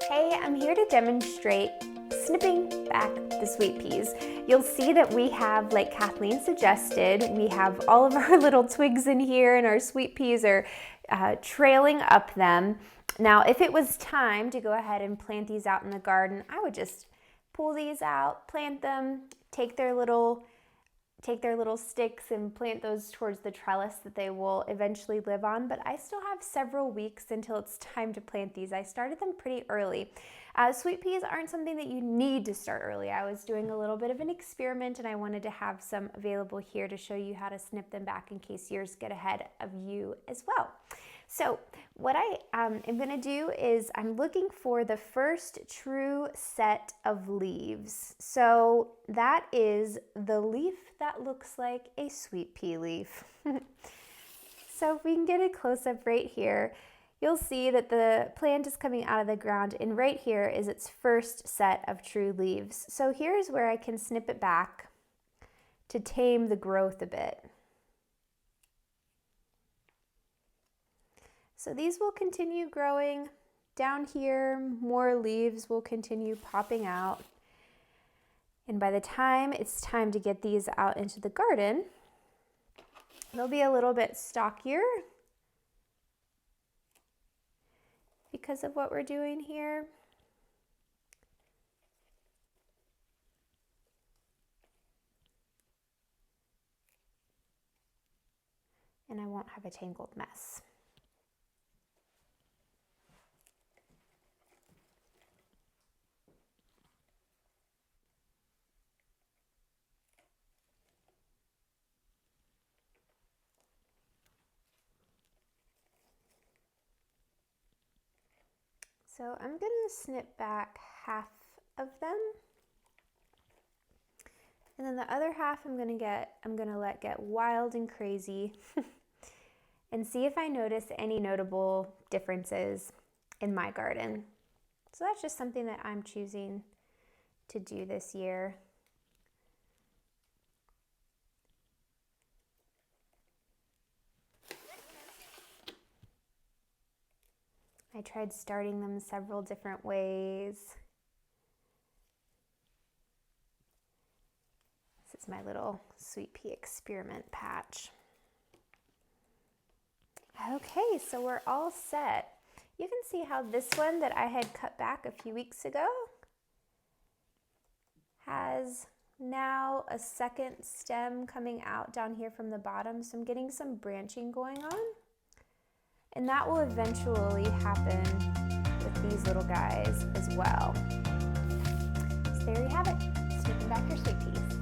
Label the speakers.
Speaker 1: Hey, I'm here to demonstrate snipping back the sweet peas. You'll see that we have, like Kathleen suggested, we have all of our little twigs in here and our sweet peas are trailing up them. Now, if it was time to go ahead and plant these out in the garden, I would just pull these out, plant them, take their little sticks and plant those towards the trellis that they will eventually live on, but I still have several weeks until it's time to plant these. I started them pretty early. Sweet peas aren't something that you need to start early. I was doing a little bit of an experiment and I wanted to have some available here to show you how to snip them back in case yours get ahead of you as well. So what I am going to do is I'm looking for the first true set of leaves. So that is the leaf that looks like a sweet pea leaf. So if we can get a close-up right here, you'll see that the plant is coming out of the ground and right here is its first set of true leaves. So here's where I can snip it back to tame the growth a bit. So these will continue growing. Down here, more leaves will continue popping out. And by the time it's time to get these out into the garden, they'll be a little bit stockier because of what we're doing here. And I won't have a tangled mess. So I'm going to snip back half of them. And then the other half I'm going to let get wild and crazy and see if I notice any notable differences in my garden. So that's just something that I'm choosing to do this year. I tried starting them several different ways. This is my little sweet pea experiment patch. Okay, so we're all set. You can see how this one that I had cut back a few weeks ago has now a second stem coming out down here from the bottom. So I'm getting some branching going on. And that will eventually happen with these little guys as well. So there you have it, snipping back your sweet peas.